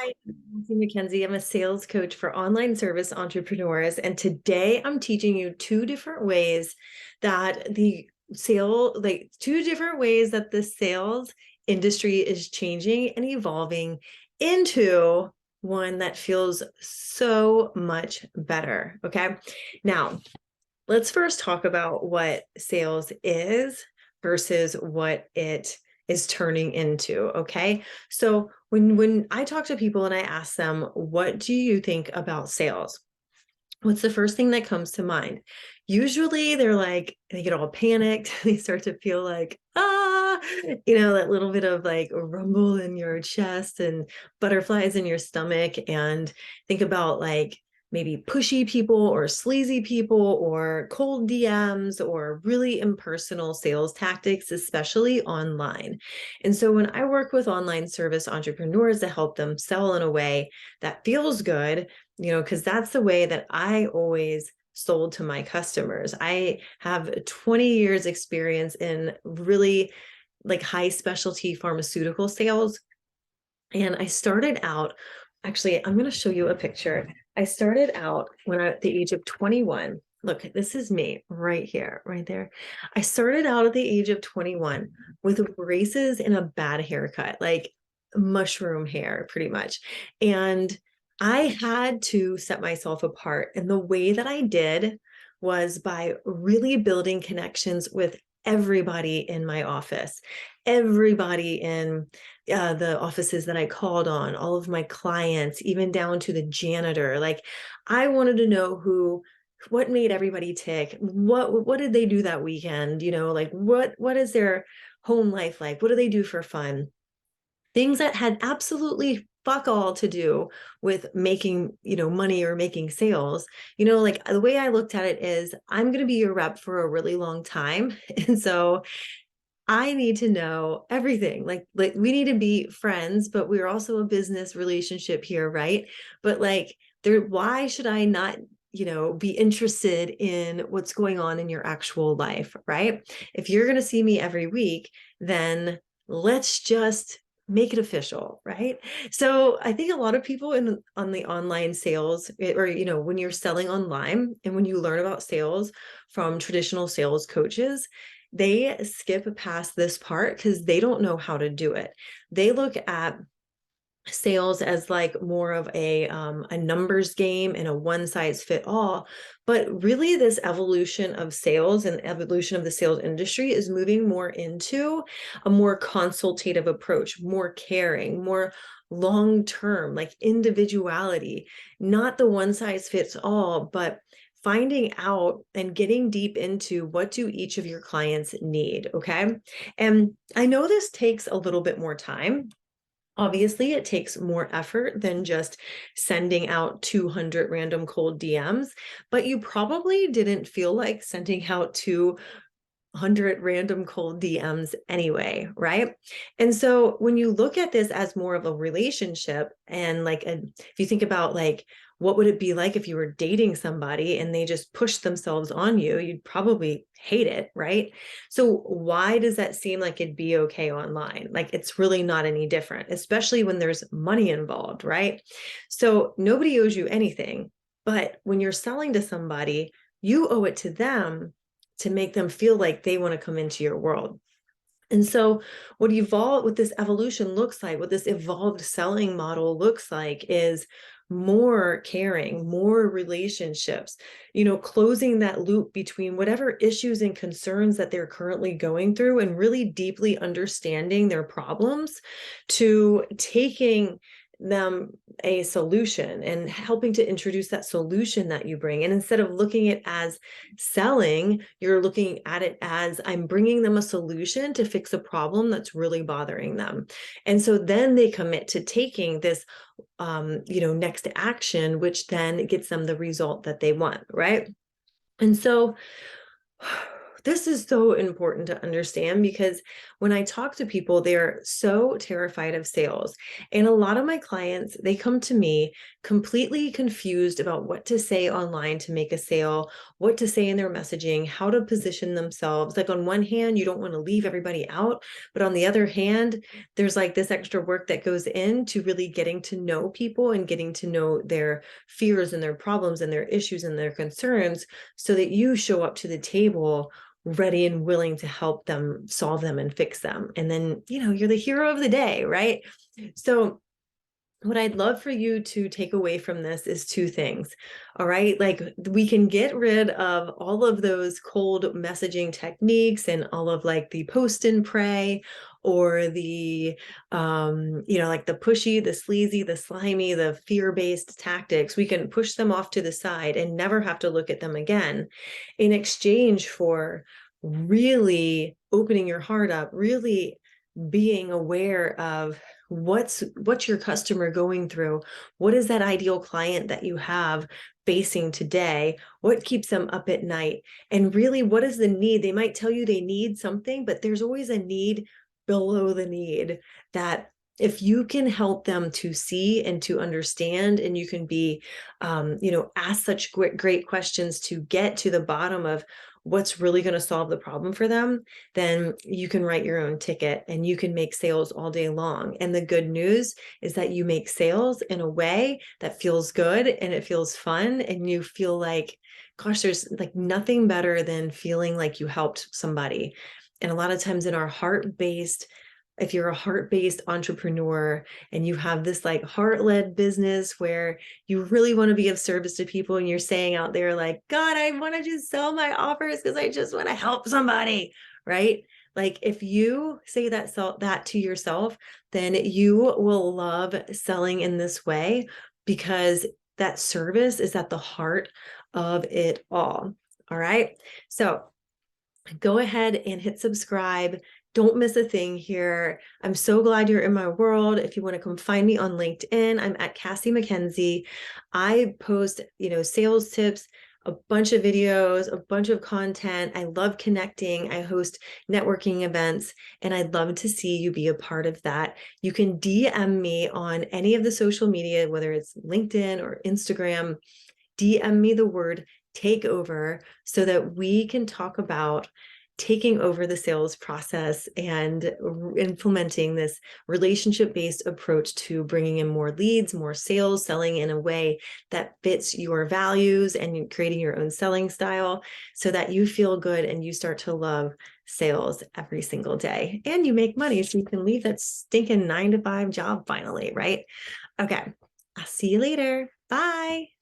Hi, I'm Cassie Mackenzie. I'm a sales coach for online service entrepreneurs. And today I'm teaching you two different ways that the sales industry is changing and evolving into one that feels so much better. Okay. Now, let's first talk about what sales is versus what it is turning into. Okay. So when I talk to people and I ask them, what do you think about sales? What's the first thing that comes to mind? Usually they're like, they get all panicked. They start to feel like, that little bit of like a rumble in your chest and butterflies in your stomach. And think about like maybe pushy people or sleazy people or cold DMs or really impersonal sales tactics, especially online. And so when I work with online service entrepreneurs to help them sell in a way that feels good, because that's the way that I always sold to my customers. I have 20 years experience in really like high specialty pharmaceutical sales. And I started out, actually, I'm going to show you a picture. I started out when I at the age of 21. Look, this is me right here, right there. I started out at the age of 21 with braces and a bad haircut, like mushroom hair, pretty much. And I had to set myself apart. And the way that I did was by really building connections with everybody in my office, everybody in the offices that I called on, all of my clients, even down to the janitor. Like I wanted to know what made everybody tick. What did they do that weekend? Like what is their home life like? What do they do for fun? Things that had absolutely fuck all to do with making, money or making sales. Like the way I looked at it is I'm going to be your rep for a really long time. And so I need to know everything. Like we need to be friends, but we're also a business relationship here, right? But like why should I not be interested in what's going on in your actual life, right? If you're going to see me every week, then let's just make it official, right? So I think a lot of people on the online sales or when you're selling online and when you learn about sales from traditional sales coaches, they skip past this part because they don't know how to do it. They look at sales as like more of a numbers game and a one size fit all, but really this evolution of sales and evolution of the sales industry is moving more into a more consultative approach, more caring, more long term, like individuality, not the one size fits all, but finding out and getting deep into what do each of your clients need. Okay. And I know this takes a little bit more time. Obviously, it takes more effort than just sending out 200 random cold DMs, but you probably didn't feel like sending out 200 random cold DMs anyway, right? And so when you look at this as more of a relationship and if you think about like, what would it be like if you were dating somebody and they just pushed themselves on you? You'd probably hate it, right? So why does that seem like it'd be okay online? Like it's really not any different, especially when there's money involved, right? So nobody owes you anything, but when you're selling to somebody, you owe it to them to make them feel like they want to come into your world. And so what this evolution looks like, what this evolved selling model looks like is more caring, more relationships, closing that loop between whatever issues and concerns that they're currently going through and really deeply understanding their problems to taking them a solution and helping to introduce that solution that you bring. And instead of looking at it as selling, you're looking at it as I'm bringing them a solution to fix a problem that's really bothering them. And so then they commit to taking this, next action, which then gets them the result that they want, right? And so this is so important to understand because when I talk to people, they're so terrified of sales. And a lot of my clients, they come to me completely confused about what to say online to make a sale, what to say in their messaging, how to position themselves. Like on one hand, you don't want to leave everybody out, but on the other hand, there's like this extra work that goes into really getting to know people and getting to know their fears and their problems and their issues and their concerns so that you show up to the table ready and willing to help them solve them and fix them. And then, you're the hero of the day, right? So what I'd love for you to take away from this is two things. All right. Like we can get rid of all of those cold messaging techniques and all of like the post and pray or the, like the pushy, the sleazy, the slimy, the fear-based tactics. We can push them off to the side and never have to look at them again in exchange for really opening your heart up, really being aware of what's your customer going through, what is that ideal client that you have facing today, what keeps them up at night, and really what is the need. They might tell you they need something, but there's always a need below the need that if you can help them to see and to understand, and you can be ask such great questions to get to the bottom of what's really going to solve the problem for them, then you can write your own ticket and you can make sales all day long. And the good news is that you make sales in a way that feels good and it feels fun. And you feel like, gosh, there's like nothing better than feeling like you helped somebody. And a lot of times in our if you're a heart-based entrepreneur and you have this like heart-led business where you really want to be of service to people and you're saying out there like, God, I want to just sell my offers because I just want to help somebody, right? Like if you say that to yourself, then you will love selling in this way because that service is at the heart of it all. All right. So go ahead and hit subscribe. Don't miss a thing here. I'm so glad you're in my world. If you want to come find me on LinkedIn, I'm at Cassie McKenzie. I post, sales tips, a bunch of videos, a bunch of content. I love connecting. I host networking events, and I'd love to see you be a part of that. You can DM me on any of the social media, whether it's LinkedIn or Instagram. DM me the word takeover so that we can talk about taking over the sales process and implementing this relationship-based approach to bringing in more leads, more sales, selling in a way that fits your values, and creating your own selling style so that you feel good and you start to love sales every single day and you make money so you can leave that stinking 9-to-5 job finally, right? Okay, I'll see you later. Bye.